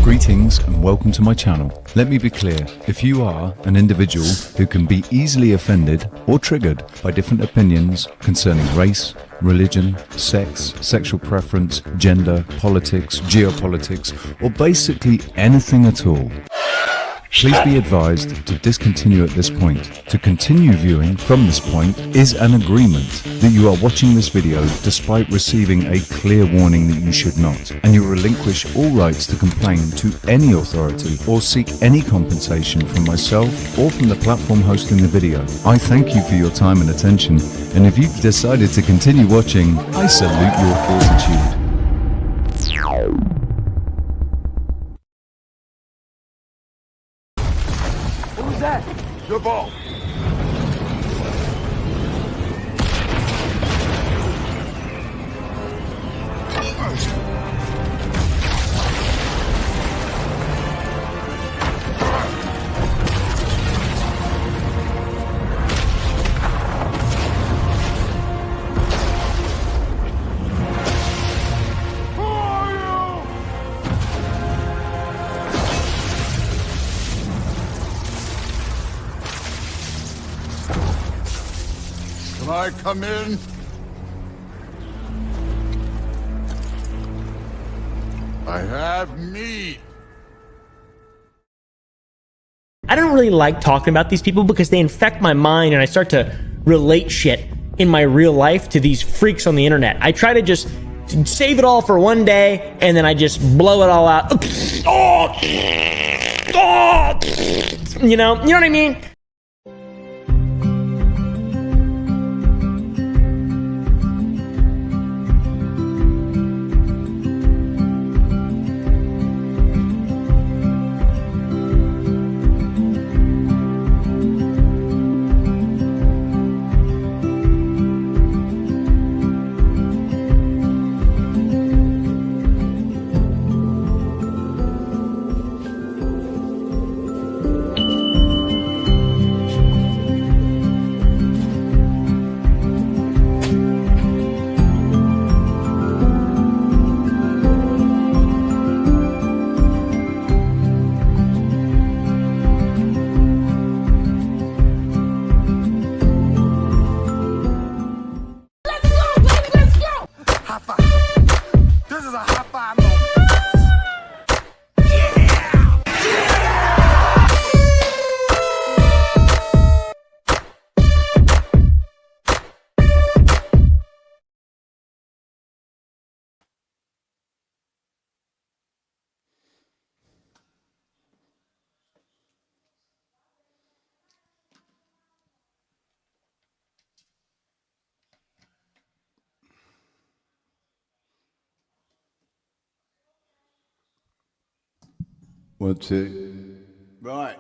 Greetings and welcome to my channel. Let me be clear, if you are an individual who can be easily offended or triggered by different opinions concerning race, religion, sex, sexual preference, gender, politics, geopolitics, or basically anything at all, please be advised to discontinue at this point. To continue viewing from this point is an agreement that you are watching this video despite receiving a clear warning that you should not, and you relinquish all rights to complain to any authority or seek any compensation from myself or from the platform hosting the video. I thank you for your time and attention, and if you've decided to continue watching, I salute your fortitude. That? Your ball. I come in? I have meat. I don't really like talking about these people because they infect my mind and I start to relate shit in my real life to these freaks on the internet. I try to just save it all for one day and then I just blow it all out. You know what I mean? What's it? Right.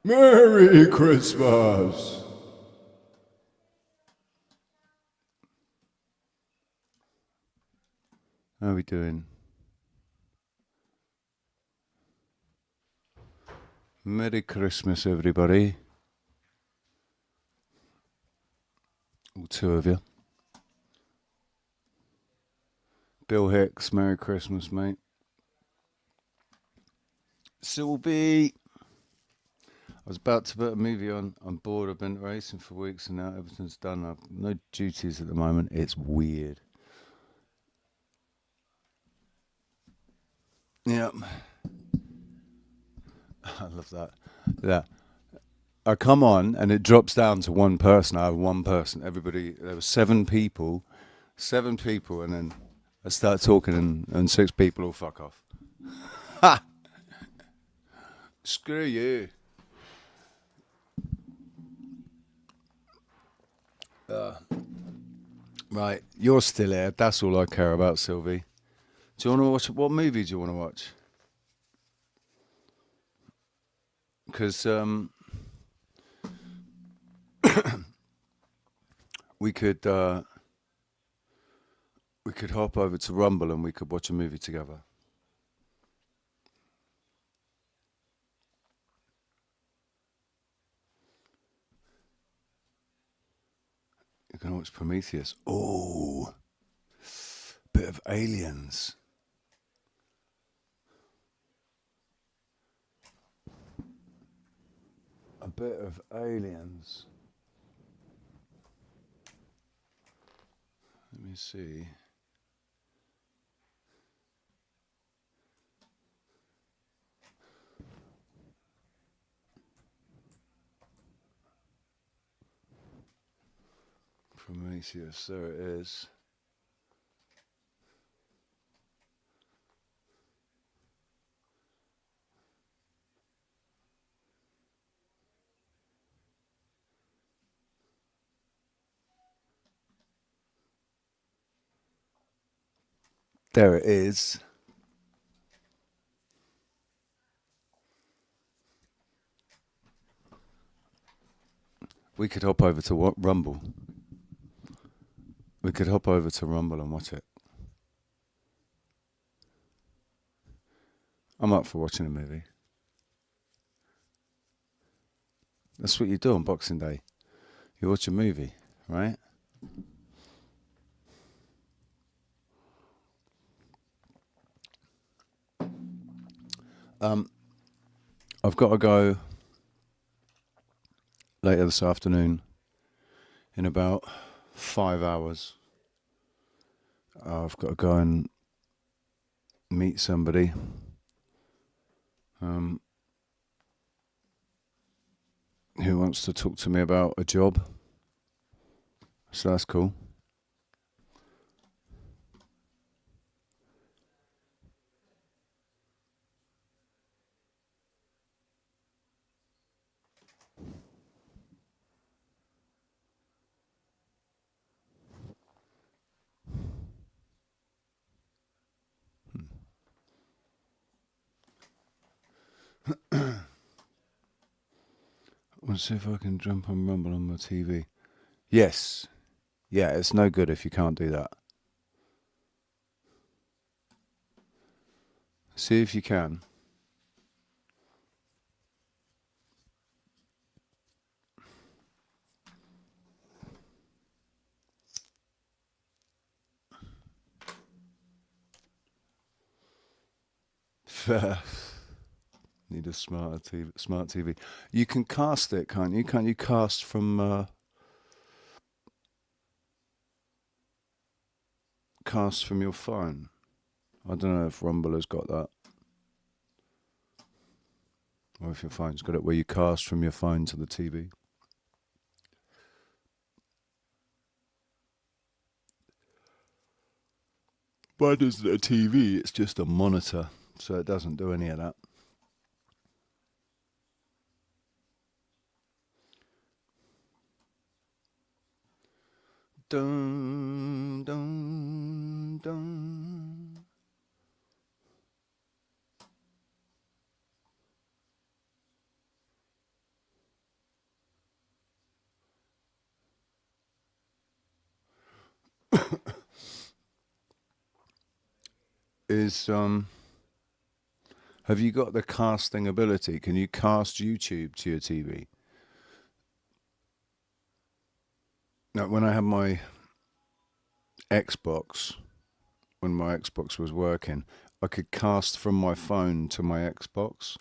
Merry Christmas! How are we doing? Merry Christmas, everybody. All two of you. Bill Hicks, Merry Christmas, mate. Sylvie. I was about to put a movie on. I'm bored. I've been racing for weeks and now everything's done. I've no duties at the moment. It's weird. Yep. I love that. Yeah. I come on and it drops down to one person. I have one person. Everybody, there were seven people, and then I start talking and six people all fuck off. Ha! Screw you. Right, you're still here. That's all I care about, Sylvie. Do you want to watch? What movie do you want to watch? Because we could hop over to Rumble and we could watch a movie together. You can watch Prometheus. Oh, bit of Aliens. bit of Aliens. Let me see. Prometheus, there it is. There it is. We could hop over to Rumble. We could hop over to Rumble and watch it. I'm up for watching a movie. That's what you do on Boxing Day. You watch a movie, right? I've got to go later this afternoon in about 5 hours. I've got to go and meet somebody. Who wants to talk to me about a job. So that's cool. Let's see if I can jump on Rumble on my TV. Yes. Yeah, it's no good if you can't do that. See if you can. Need a smart TV. You can cast it, can't you? Can't you cast from your phone? I don't know if Rumble has got that. Or if your phone's got it where you cast from your phone to the TV. Mine isn't a TV, it's just a monitor, so it doesn't do any of that. Dun, dun, dun. Have you got the casting ability? Can you cast YouTube to your TV? Now, when I had my Xbox, when my Xbox was working, I could cast from my phone to my Xbox.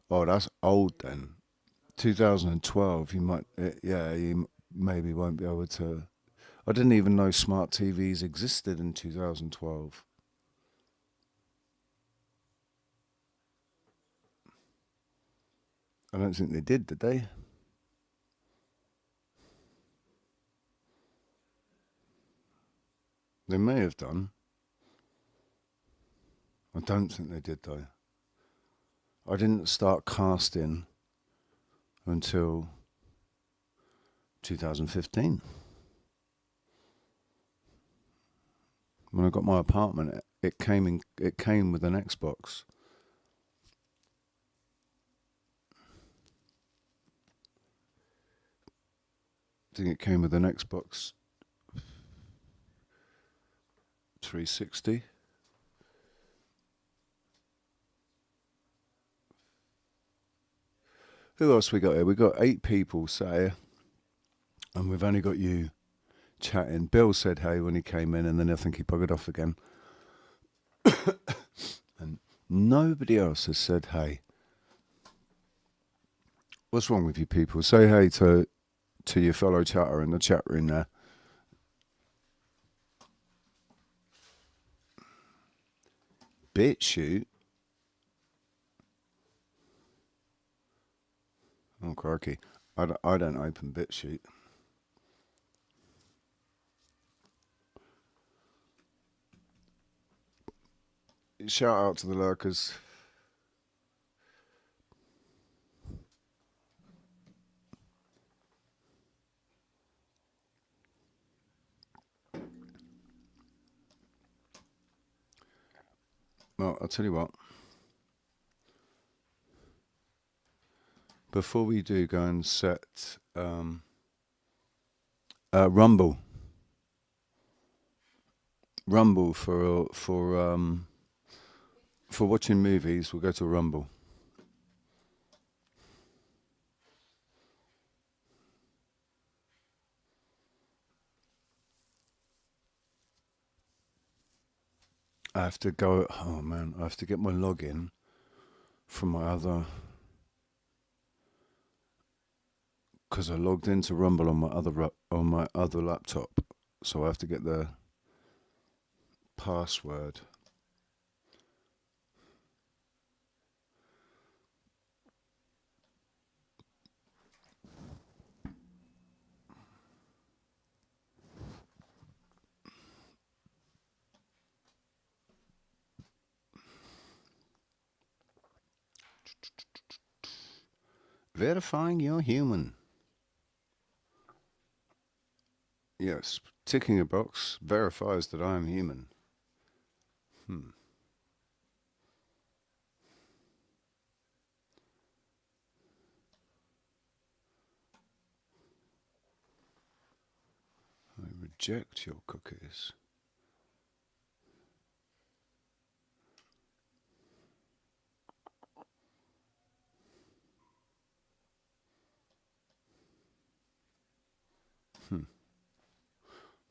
Oh, that's old then. 2012, you maybe won't be able to. I didn't even know smart TVs existed in 2012. I don't think they did they? They may have done. I don't think they did though. I didn't start casting until 2015. When I got my apartment, it came with an Xbox. I think it came with an Xbox 360. Who else we got here? We got 8 people sat here, and we've only got you chatting. Bill said hey when he came in, and then I think he buggered off again. And Nobody else has said hey. What's wrong with you people? Say hey to your fellow chatter in the chat room there. BitChute? Oh, crikey. I don't open BitChute. Shout out to the lurkers. Well, I'll tell you what. Before we do, go and set Rumble. Rumble for watching movies. We'll go to Rumble. I have to go. Oh man, I have to get my login from my other, because I logged into Rumble on my other laptop, so I have to get the password. Verifying you're human. Yes, ticking a box verifies that I am human. I reject your cookies.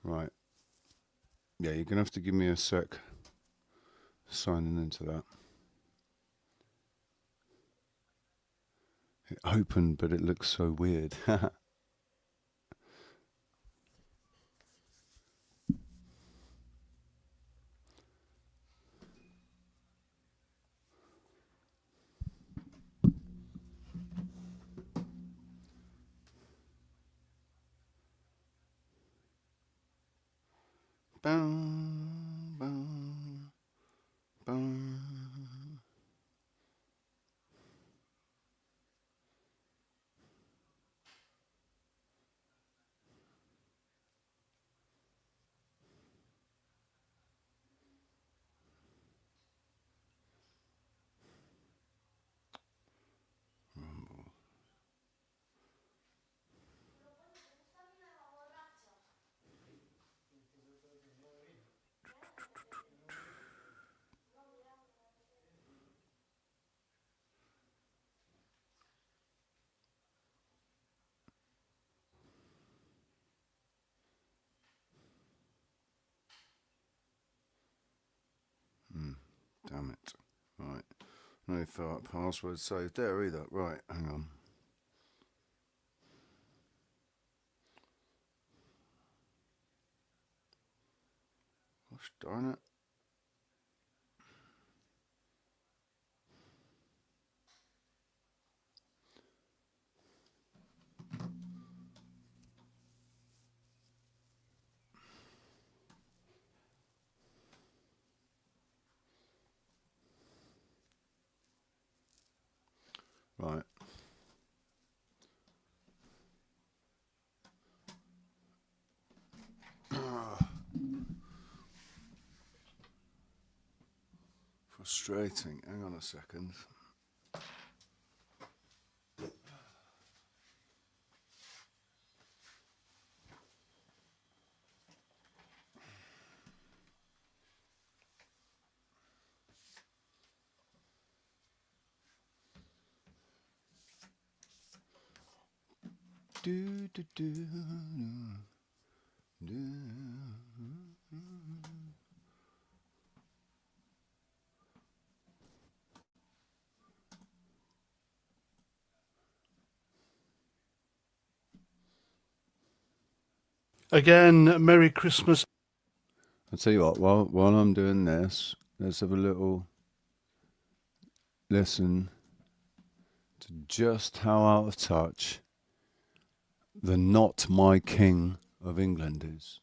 Right. Yeah, you're going to have to give me a sec signing into that. It opened, but it looks so weird. Boom, boom, boom. Damn it. Right. No password saved there either. Right, hang on. Gosh darn it. Right. Frustrating. Hang on a second. Do, do, do, do. Again, Merry Christmas. I'll tell you what, while I'm doing this, let's have a little listen to just how out of touch the not my king of England is.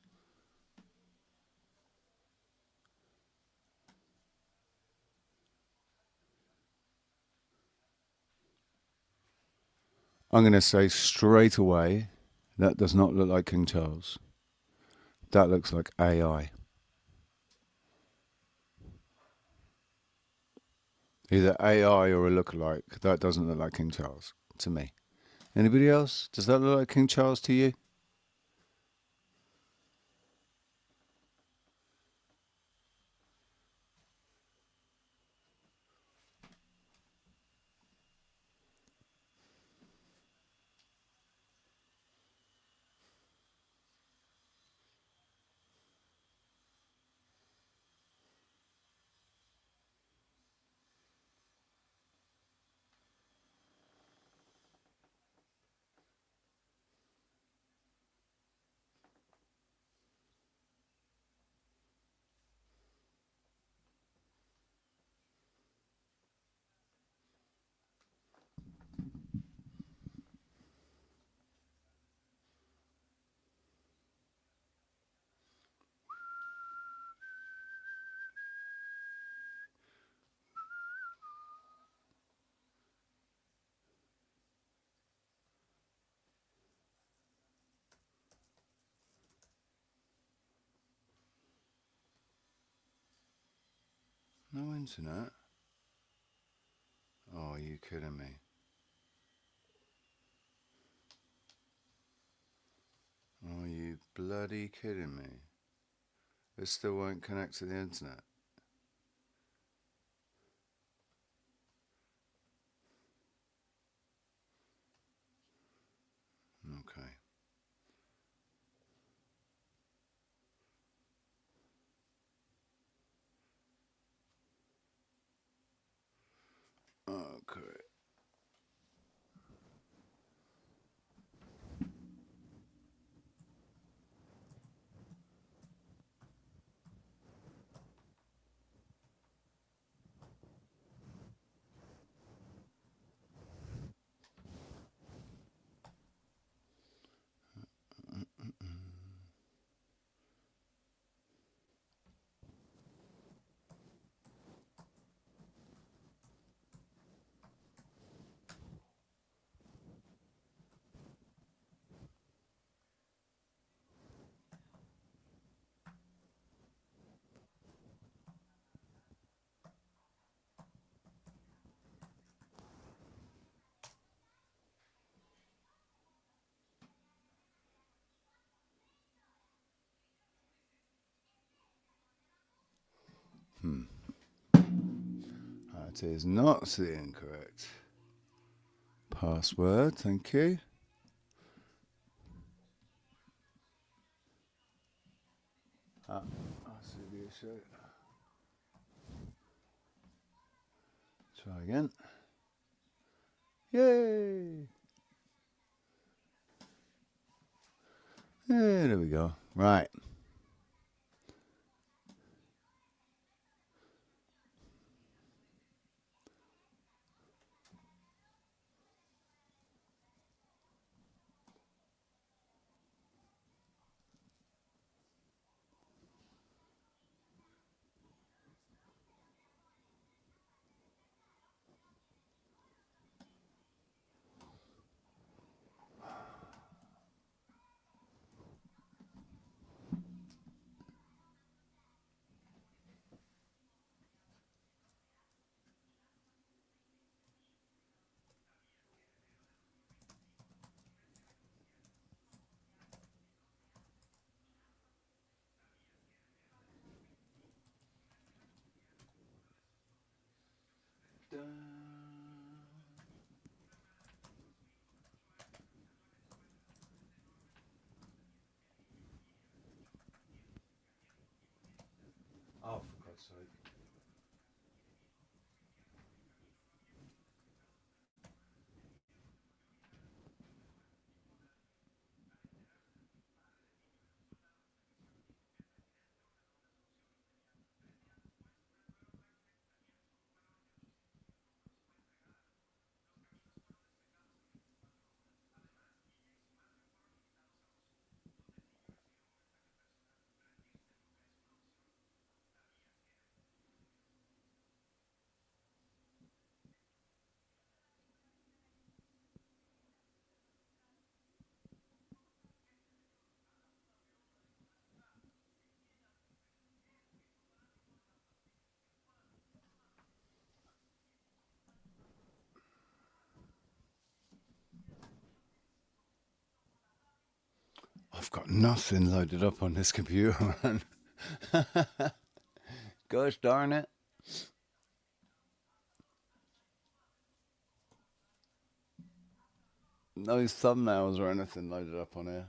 I'm going to say straight away, that does not look like King Charles. That looks like AI. Either AI or a lookalike. That doesn't look like King Charles to me. Anybody else? Does that look like King Charles to you? No internet? Oh, are you kidding me? Are you bloody kidding me? It still won't connect to the internet. Okay. Okay. That is not the incorrect password. Thank you. I see the issue. Try again. Yay! Yeah, there we go. Right. I've got nothing loaded up on this computer, man. Gosh darn it. No thumbnails or anything loaded up on here.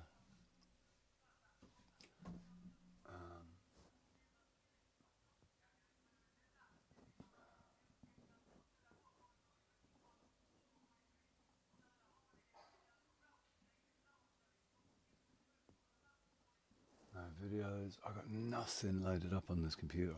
No videos. I got nothing loaded up on this computer.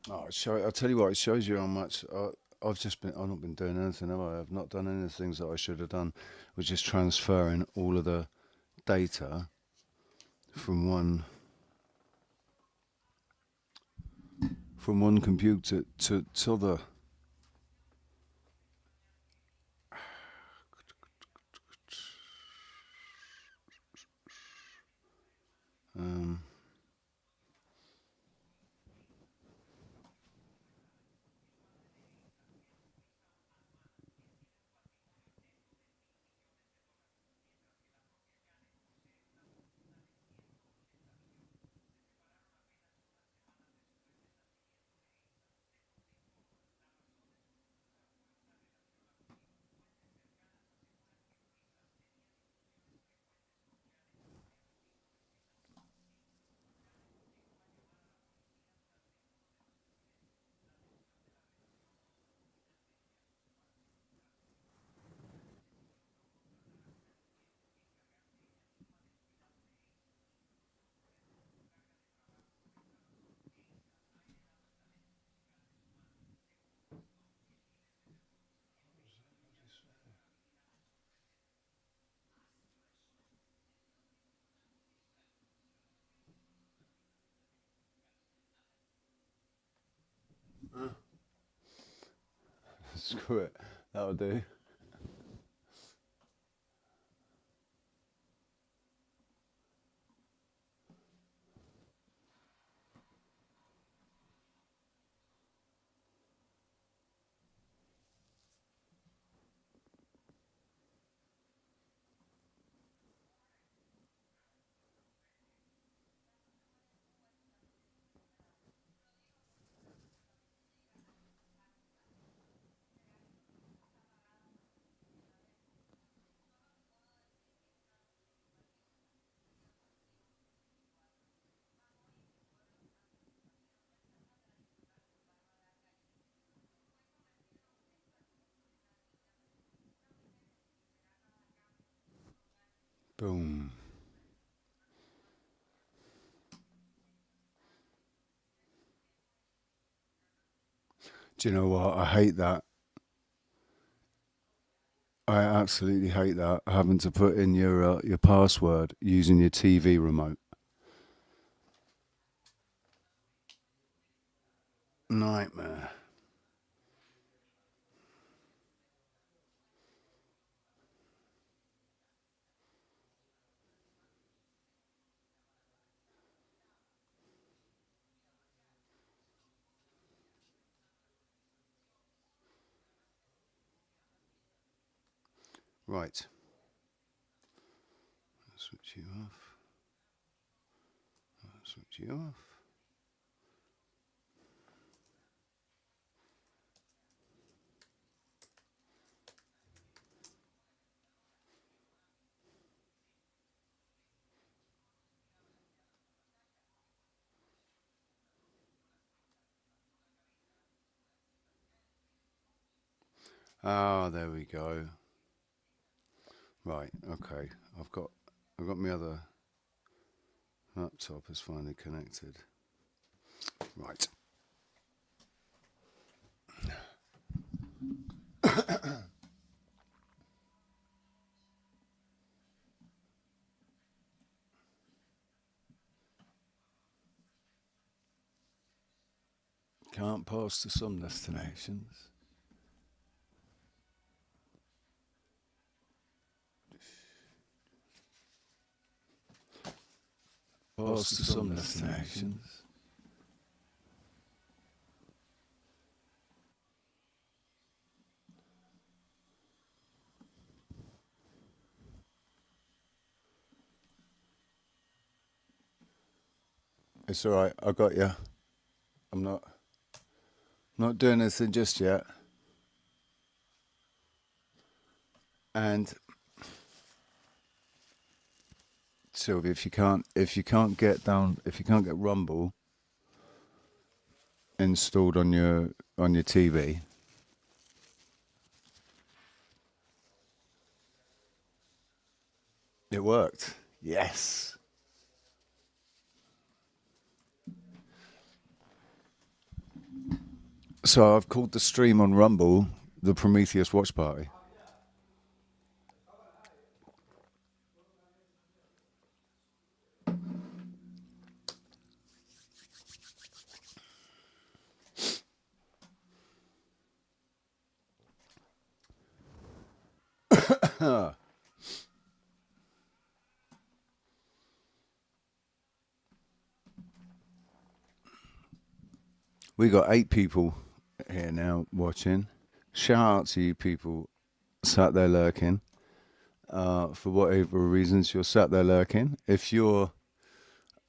Oh, I'll tell you what, it shows you how much I've not been doing anything, have I? I've not done any of the things that I should have done, which is transferring all of the data from one computer to the. Screw it, that'll do. Boom. Do you know what? I hate that. I absolutely hate that, having to put in your password using your TV remote. Nightmare. Right. Switch you off. Switch you off. Ah, there we go. Right, okay. I've got my other laptop is finally connected. Right. Can't pass to some destinations. Pass to some destinations. It's all right. I got you. I'm not doing anything just yet. And Sylvia, if you can't get Rumble installed on your TV, it worked. Yes. So I've called the stream on Rumble the Prometheus Watch Party. We got 8 people here now watching. Shout out to you people sat there lurking. For whatever reasons you're sat there lurking. If you're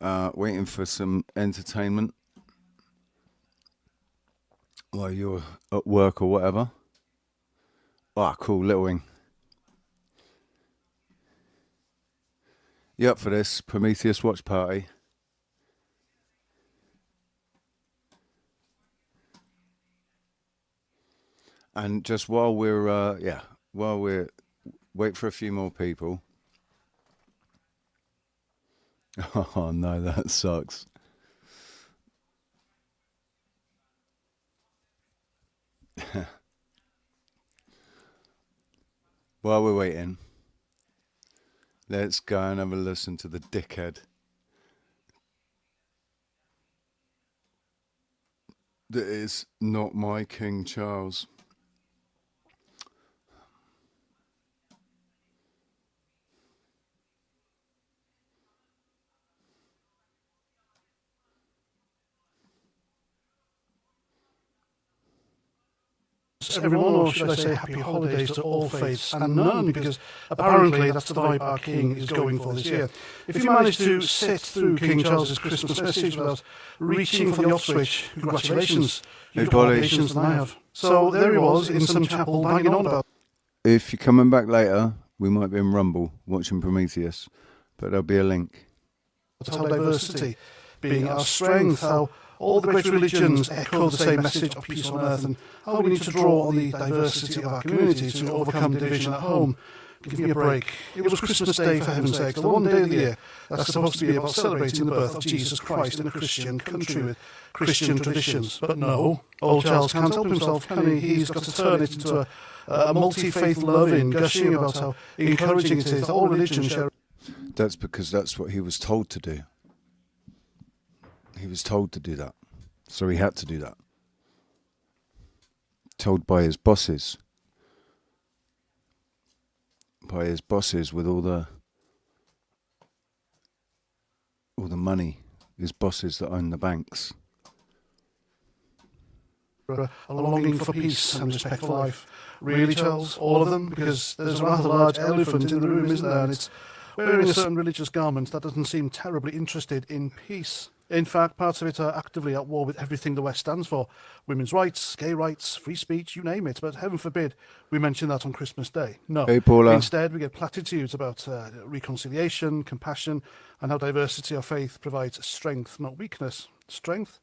waiting for some entertainment while you're at work or whatever. Ah, cool, little wing. You up for this Prometheus Watch Party? And just while we're wait for a few more people. Oh no, that sucks. While we're waiting, let's go and have a listen to the dickhead that is not my King Charles. Everyone, or should I say happy holidays to all faiths and none, because apparently that's the vibe our King is going for this year. If you manage to sit through King Charles's Christmas message without reaching for the off switch, congratulations. You've got more patience than I have. So there he was in some chapel banging on about. If you're coming back later, we might be in Rumble watching Prometheus, but there'll be a link. How diversity being our strength, how all the great religions echo the same message of peace on earth, and how we need to draw on the diversity of our community to overcome division at home. Give me a break. It was Christmas Day, for heaven's sake, the one day of the year that's supposed to be about celebrating the birth of Jesus Christ in a Christian country with Christian traditions. But no, old Charles can't help himself, can he? He's got to turn it into a multi-faith loving, gushing about how encouraging it is that all religions share. That's because that's what he was told to do. He was told to do that. So he had to do that. Told by his bosses. By his bosses with all the money. His bosses that own the banks. A longing for peace and respect for life. Really, Charles? All of them? Because there's a rather large elephant in the room, isn't there? And it's wearing a certain religious garment that doesn't seem terribly interested in peace. In fact, parts of it are actively at war with everything the West stands for. Women's rights, gay rights, free speech, you name it. But heaven forbid we mention that on Christmas Day. No. Hey, Paula. Instead, we get platitudes about reconciliation, compassion, and how diversity of faith provides strength, not weakness. Strength?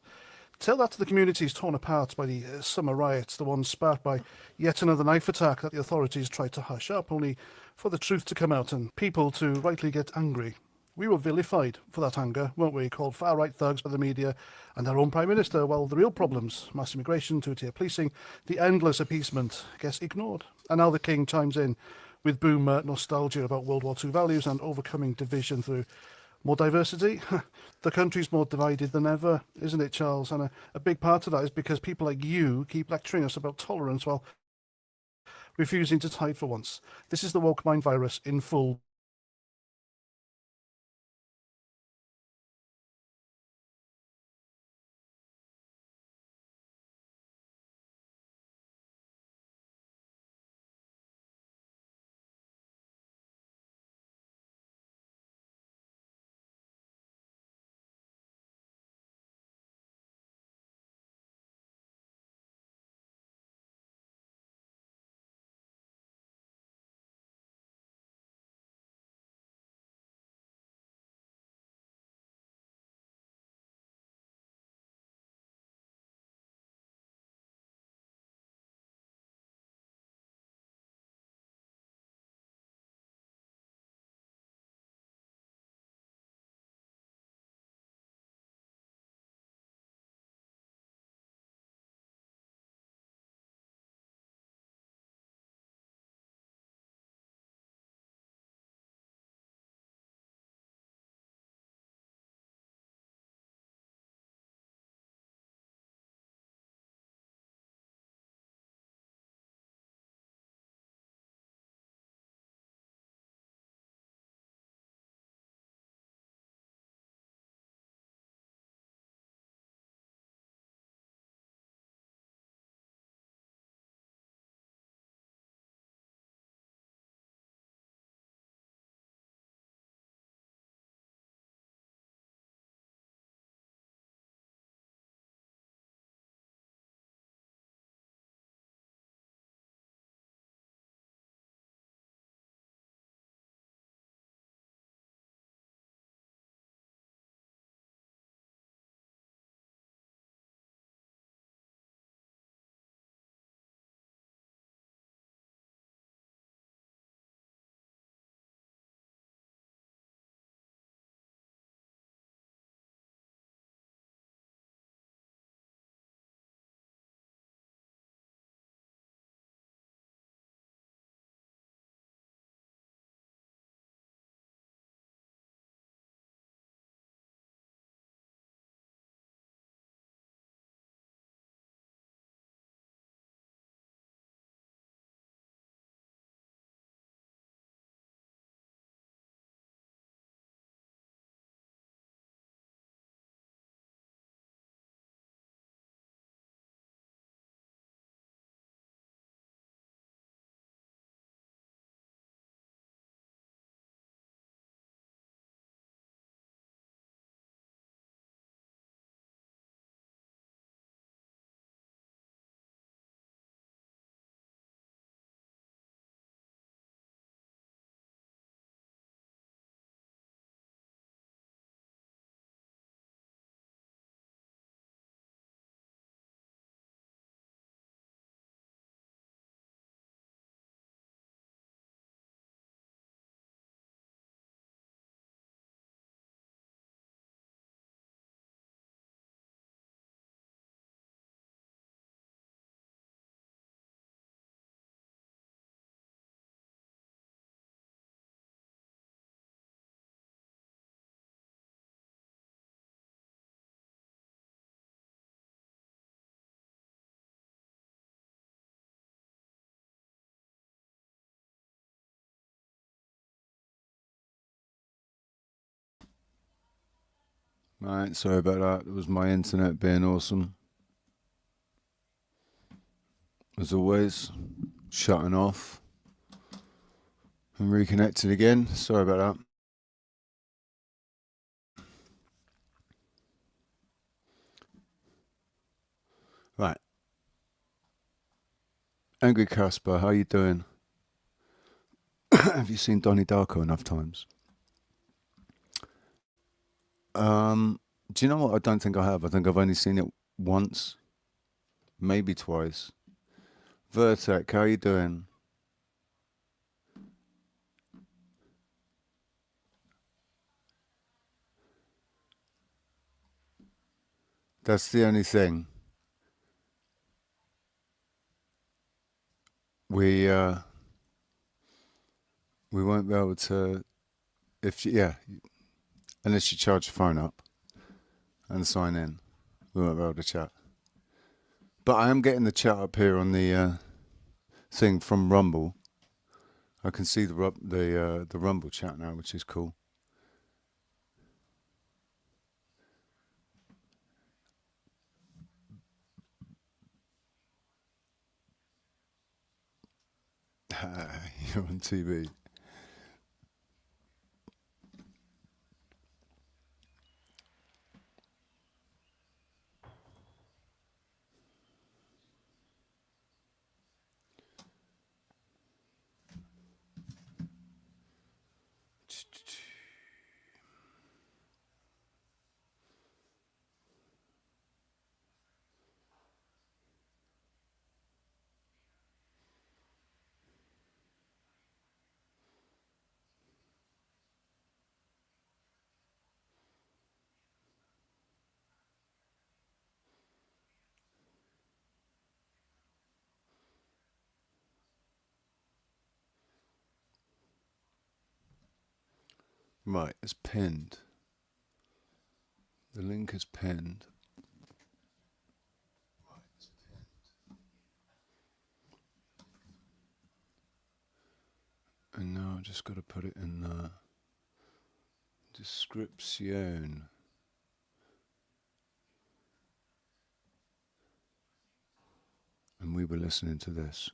Tell that to the communities torn apart by the summer riots, the ones sparked by yet another knife attack that the authorities tried to hush up, only for the truth to come out and people to rightly get angry. We were vilified for that anger, weren't we? Called far-right thugs by the media and our own Prime Minister. Well, the real problems, mass immigration, two-tier policing, the endless appeasement, gets ignored. And now the King chimes in with boomer nostalgia about World War II values and overcoming division through More diversity? The country's more divided than ever, isn't it, Charles? And a big part of that is because people like you keep lecturing us about tolerance while refusing to hide for once. This is the woke mind virus in full. Right, sorry about that. It was my internet being awesome. As always, shutting off and reconnected again. Sorry about that. Right. Angry Casper, how you doing? Have you seen Donnie Darko enough times? Do you know what? I don't think I have. I think I've only seen it once, maybe twice. Vertek, how you doing? That's the only thing. We won't be able to, if yeah, unless you charge your phone up and sign in. We won't be able to chat. But I am getting the chat up here on the thing from Rumble. I can see the Rumble chat now, which is cool. You're on TV. Right, it's pinned. The link is pinned. And now I've just got to put it in the description. And we were listening to this.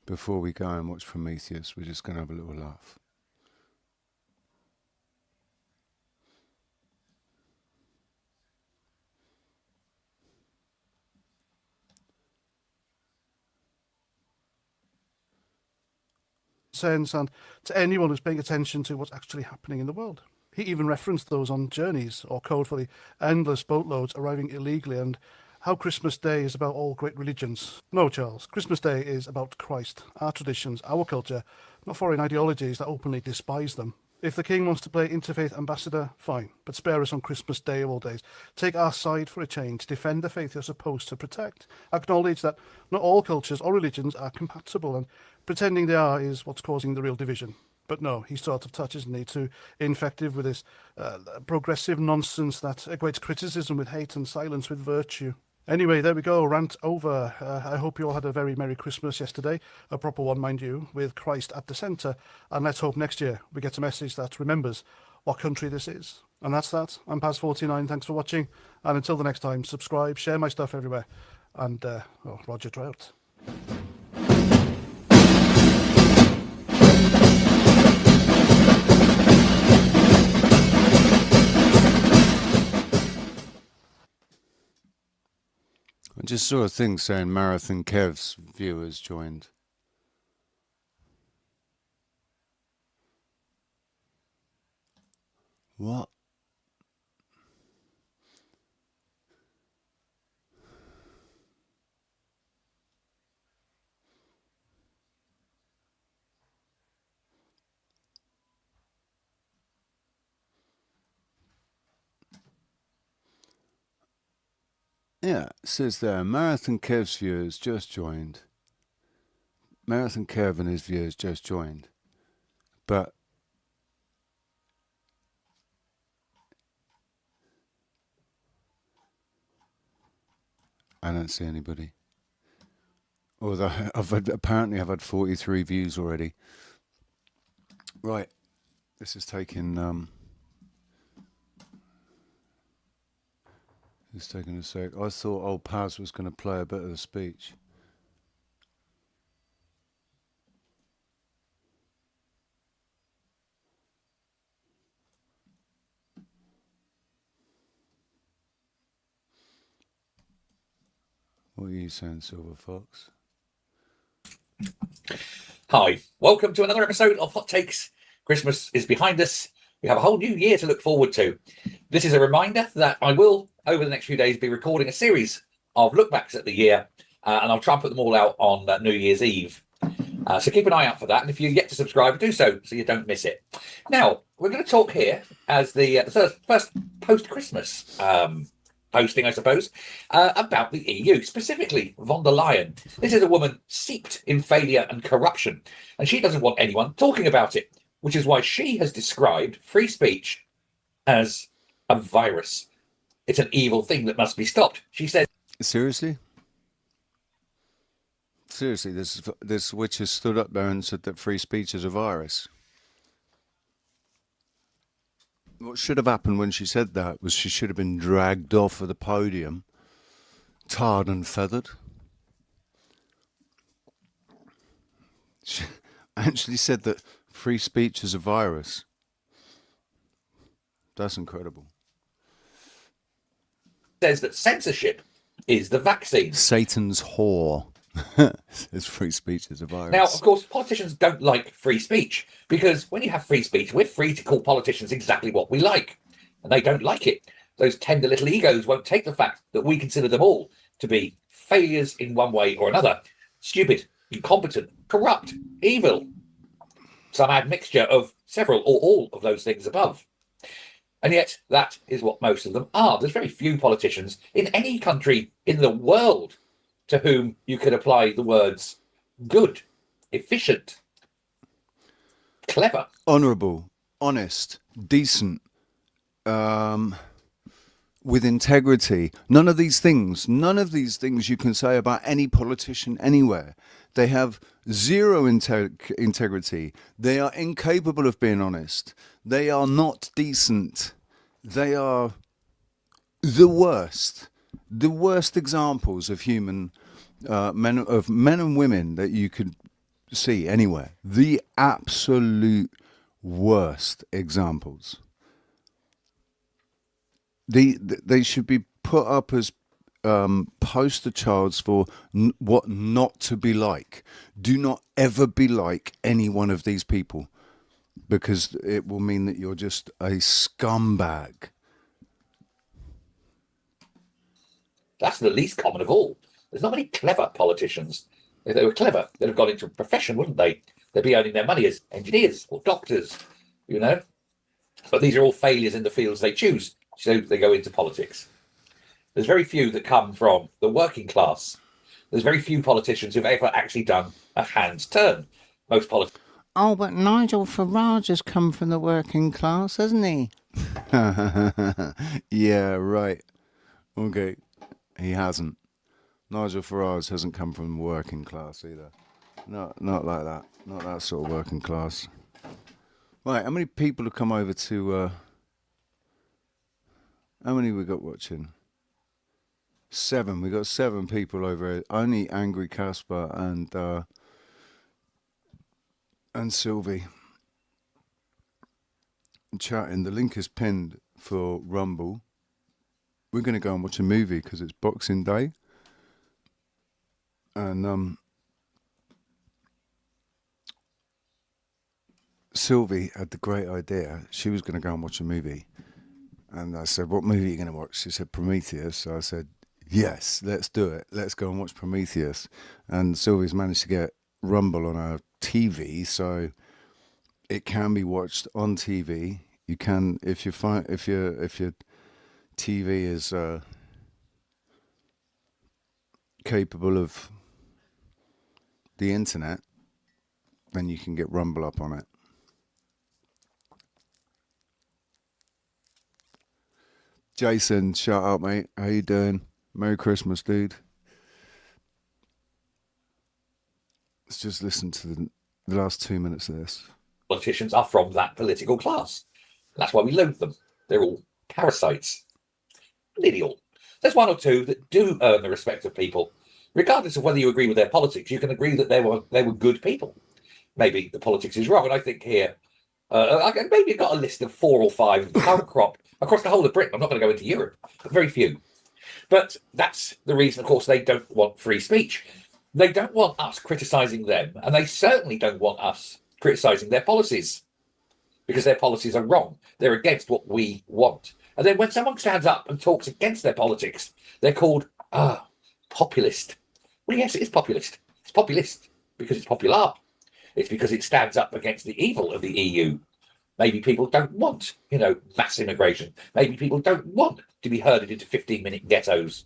Before we go and watch Prometheus, we're just going to have a little laugh. Sense, and to anyone who's paying attention to what's actually happening in the world. He even referenced those on journeys, or code for the endless boatloads arriving illegally, and how Christmas Day is about all great religions. No, Charles, Christmas Day is about Christ, our traditions, our culture, not foreign ideologies that openly despise them. If the king wants to play interfaith ambassador, fine, but spare us on Christmas Day of all days. Take our side for a change. Defend the faith you're supposed to protect. Acknowledge that not all cultures or religions are compatible, and pretending they are is what's causing the real division. But no, he sort of touches me too infective with this progressive nonsense that equates criticism with hate and silence with virtue. Anyway, there we go, rant over. I hope you all had a very Merry Christmas yesterday, a proper one, mind you, with Christ at the centre, and let's hope next year we get a message that remembers what country this is. And that's that. I'm Paz49, thanks for watching, and until the next time, subscribe, share my stuff everywhere, and, Roger Trout. I just saw a thing saying Marathon Kev's viewers joined. What? Yeah, it says there, Marathon Kev's viewers just joined. Marathon Kev and his viewers just joined. But I don't see anybody. Although apparently I've had 43 views already. Right, this is taking it's taking a sec. I thought old Paz was going to play a bit of the speech. What are you saying, Silver Fox? Hi, welcome to another episode of Hot Takes. Christmas is behind us. We have a whole new year to look forward to. This is a reminder that I will, over the next few days, be recording a series of lookbacks at the year, and I'll try and put them all out on New Year's Eve. So keep an eye out for that, and if you're yet to subscribe, do so you don't miss it. Now, we're going to talk here as the first post-Christmas posting, I suppose, about the EU, specifically von der Leyen. This is a woman steeped in failure and corruption, and she doesn't want anyone talking about it, which is why she has described free speech as a virus. It's an evil thing that must be stopped. She says. Seriously? Seriously, this witch has stood up there and said that free speech is a virus. What should have happened when she said that was she should have been dragged off of the podium, tarred and feathered. She actually said that free speech is a virus. That's incredible. Says that censorship is the vaccine. Satan's whore. Says free speech is a virus. Now, of course, politicians don't like free speech because when you have free speech, we're free to call politicians exactly what we like, and they don't like it. Those tender little egos won't take the fact that we consider them all to be failures in one way or another. Stupid, incompetent, corrupt, evil. Some admixture of several or all of those things above. And yet, that is what most of them are. There's very few politicians in any country in the world to whom you could apply the words good, efficient, clever, honourable, honest, decent, with integrity. None of these things you can say about any politician anywhere. They have zero integrity. They are incapable of being honest. They are not decent. They are the worst examples of human men and women that you could see anywhere. The absolute worst examples. They should be put up as poster childs for what not to be like. Do not ever be like any one of these people, because it will mean that you're just a scumbag. That's the least common of all. There's not many clever politicians. If they were clever, they'd have gone into a profession, wouldn't they? They'd be earning their money as engineers or doctors, you know. But these are all failures in the fields they choose, so they go into politics. There's very few that come from the working class. There's very few politicians who've ever actually done a hand turn. Most politicians. Oh, but Nigel Farage has come from the working class, hasn't he? Yeah, right. Okay. He hasn't. Nigel Farage hasn't come from the working class either. Not like that. Not that sort of working class. Right, how many people have come over to... how many we got watching? 7. We got 7 people over here. Only Angry Casper and Sylvie chatting. The link is pinned for Rumble. We're going to go and watch a movie because it's Boxing Day. And Sylvie had the great idea. She was going to go and watch a movie. And I said, what movie are you going to watch? She said, Prometheus. So I said, yes, let's do it. Let's go and watch Prometheus. And Sylvie's managed to get Rumble on her TV, so it can be watched on TV. You can, if your TV is capable of the internet, then you can get Rumble up on it. Jason, shout out, mate. How you doing? Merry Christmas, dude. Let's just listen to the last 2 minutes of this. Politicians are from that political class. And that's why we loathe them. They're all parasites. Nearly all. There's one or two that do earn the respect of people. Regardless of whether you agree with their politics, you can agree that they were good people. Maybe the politics is wrong, and I think here, maybe I've got a list of 4 or 5 of the current crop across the whole of Britain. I'm not going to go into Europe, but very few. But that's the reason, of course, they don't want free speech. They don't want us criticising them, and they certainly don't want us criticising their policies, because their policies are wrong. They're against what we want. And then when someone stands up and talks against their politics, they're called populist. Well, yes, it is populist. It's populist because it's popular. It's because it stands up against the evil of the EU. Maybe people don't want, mass immigration. Maybe people don't want to be herded into 15-minute ghettos.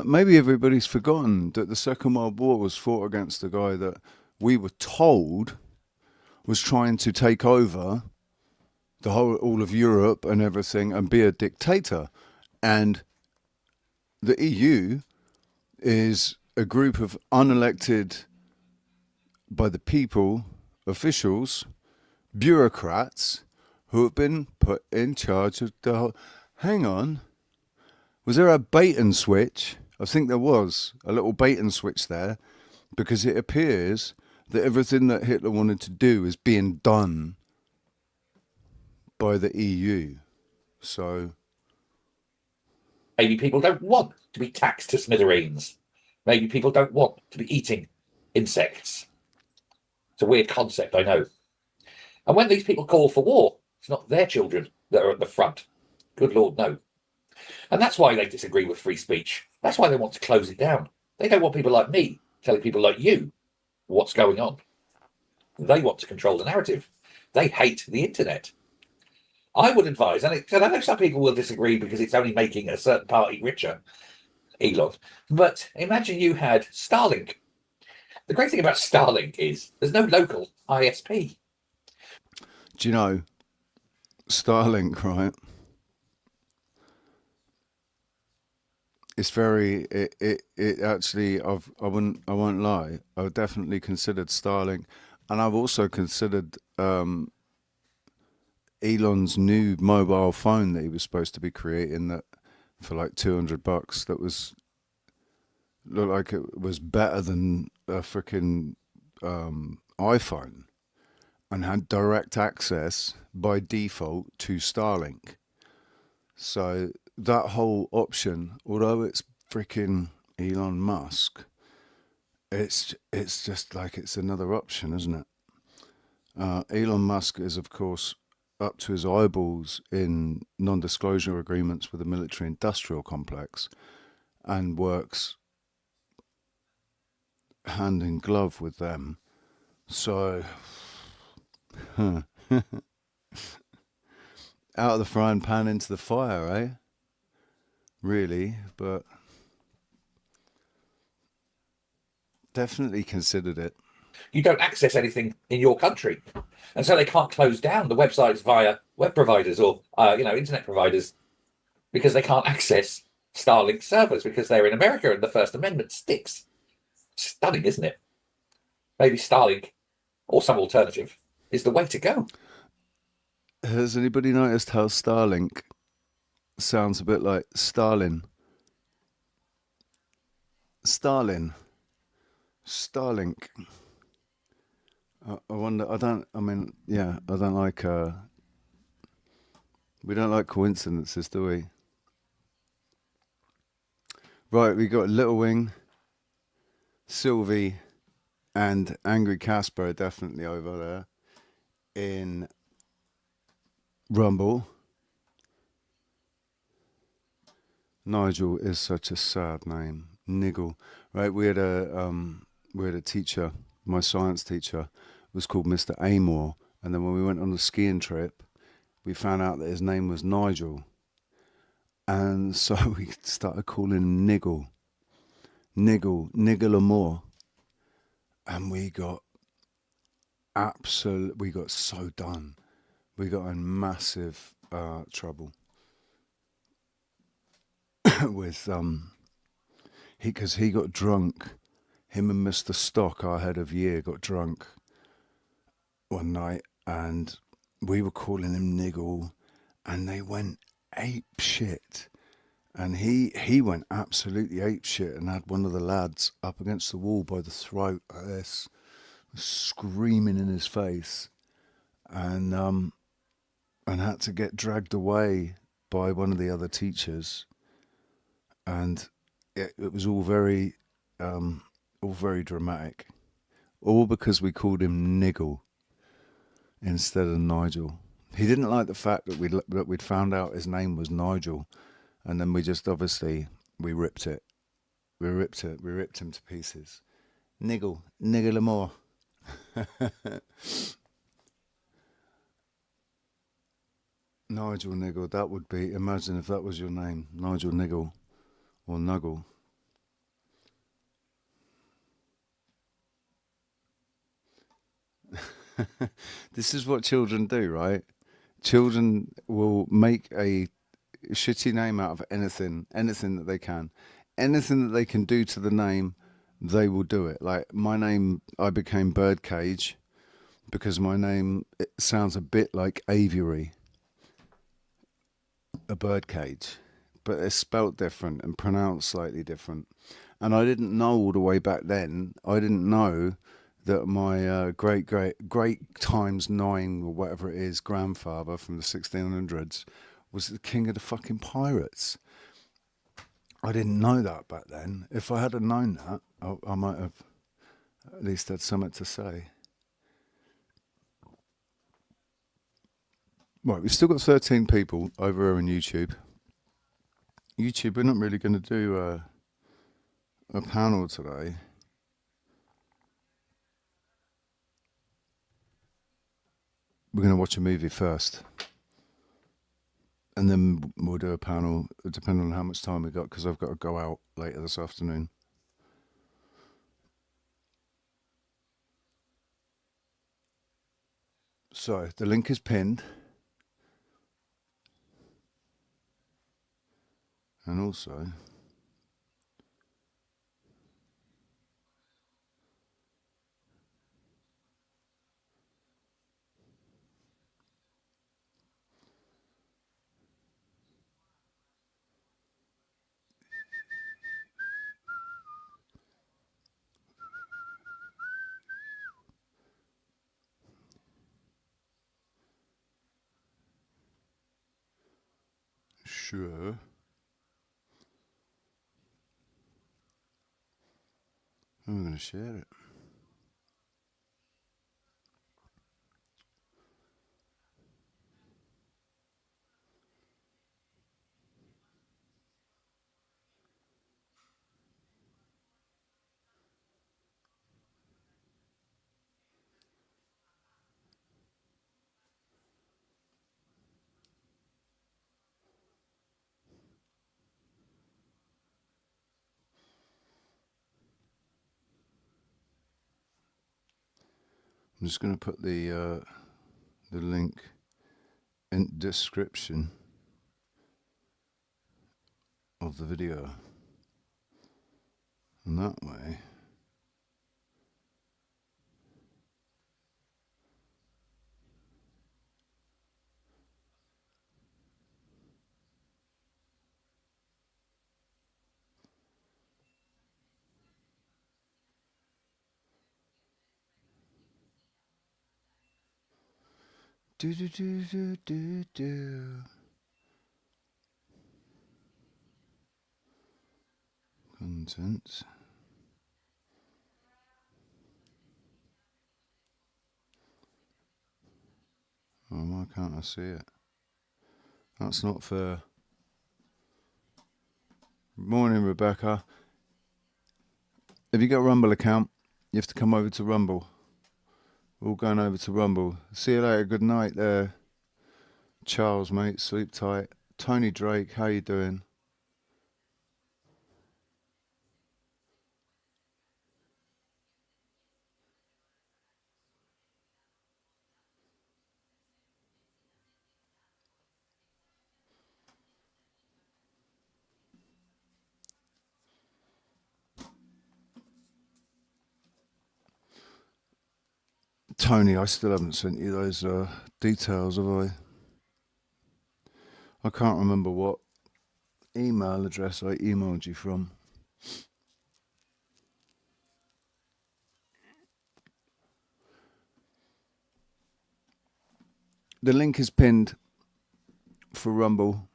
Maybe everybody's forgotten that the Second World War was fought against the guy that we were told was trying to take over all of Europe and everything and be a dictator. And the EU is a group of unelected by the people officials, bureaucrats who have been put in charge of the whole. Hang on. Was there a bait and switch? I think there was a little bait and switch there, because it appears that everything that Hitler wanted to do is being done by the EU. So maybe people don't want to be taxed to smithereens. Maybe people don't want to be eating insects. It's a weird concept, I know. And when these people call for war, it's not their children that are at the front. Good Lord, no. And that's why they disagree with free speech. That's why they want to close it down. They don't want people like me telling people like you what's going on. They want to control the narrative. They hate the internet. I would advise, and I know some people will disagree because it's only making a certain party richer, Elon, but imagine you had Starlink. The great thing about Starlink is there's no local ISP. do you know Starlink, right? It's very it actually I won't lie. I've definitely considered Starlink, and I've also considered Elon's new mobile phone that he was supposed to be creating, that for like $200, that was looked like it was better than a freaking iPhone and had direct access by default to Starlink. So that whole option, although it's freaking Elon Musk, it's just like it's another option, isn't it? Elon Musk is, of course, up to his eyeballs in non-disclosure agreements with the military-industrial complex and works hand in glove with them. So, out of the frying pan into the fire, eh? Really, but definitely considered it. You don't access anything in your country, and so they can't close down the websites via web providers or internet providers, because they can't access Starlink servers because they're in America and the First Amendment sticks. Stunning, isn't it? Maybe Starlink or some alternative is the way to go. Has anybody noticed how Starlink sounds a bit like Stalin? Starlink. I wonder. I don't like. We don't like coincidences, do we? Right, we got Little Wing, Sylvie, and Angry Casper are definitely over there in Rumble. Nigel is such a sad name. Niggle. Right, we had a teacher. My science teacher was called Mr. Amor, and then when we went on the skiing trip, we found out that his name was Nigel, and so we started calling him Niggle Amor, and we got so done. We got in massive trouble with because he got drunk. Him and Mr. Stock, our head of year, got drunk one night, and we were calling him Niggle, and they went ape shit. And he went absolutely ape shit and had one of the lads up against the wall by the throat like this, screaming in his face, and had to get dragged away by one of the other teachers. And it was all very dramatic, all because we called him Niggle instead of Nigel. He didn't like the fact that we'd found out his name was Nigel, and then we just obviously we ripped him to pieces. Niggle Amor. Nigel Niggle. That would be. Imagine if that was your name, Nigel Niggle or Nuggle. This is what children do, right? Children will make a shitty name out of anything that they can. Anything that they can do to the name, they will do it. Like my name, I became Birdcage because my name, it sounds a bit like aviary, a birdcage, but it's spelt different and pronounced slightly different. And I didn't know all the way back then, I didn't know that my great times 9 or whatever it is grandfather from the 1600s was the king of the fucking pirates. I didn't know that back then. If I had known that, I might have at least had something to say. Right, we've still got 13 people over here on YouTube. YouTube, we're not really going to do a panel today. We're going to watch a movie first. And then we'll do a panel, depending on how much time we got, because I've got to go out later this afternoon. So, the link is pinned. And also, sure. I'm going to share it. I'm just going to put the link in description of the video, and that way do do do do do do. Contents. Oh, why can't I see it? That's not fair. Morning, Rebecca. If you got a Rumble account, you have to come over to Rumble. We're all going over to Rumble. See you later. Good night there. Charles, mate. Sleep tight. Tony Drake, how you doing? Tony, I still haven't sent you those details, have I? I can't remember what email address I emailed you from. The link is pinned for Rumble.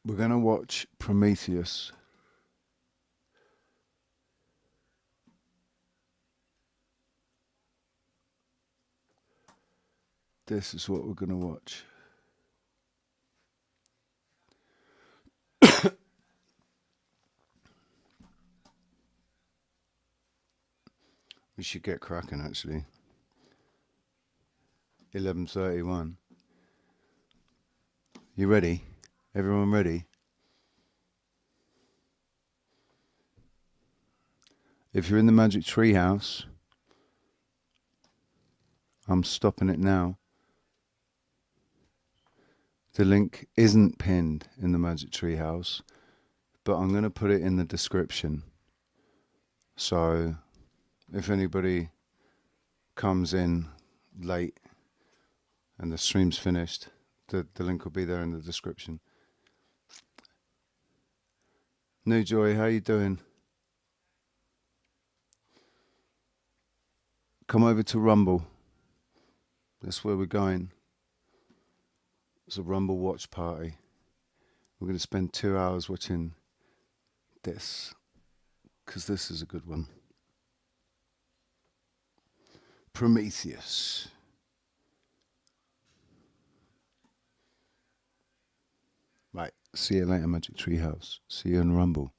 We're going to watch Prometheus. This is what we're going to watch. We should get cracking, actually. 11:31. You ready? Everyone ready? If you're in the Magic Tree House, I'm stopping it now. The link isn't pinned in the Magic Tree House, but I'm going to put it in the description. So if anybody comes in late and the stream's finished, the link will be there in the description. New Joy, how you doing? Come over to Rumble. That's where we're going. It's a Rumble watch party. We're going to spend 2 hours watching this, because this is a good one. Prometheus. Right, see you later, Magic Tree House. See you in Rumble.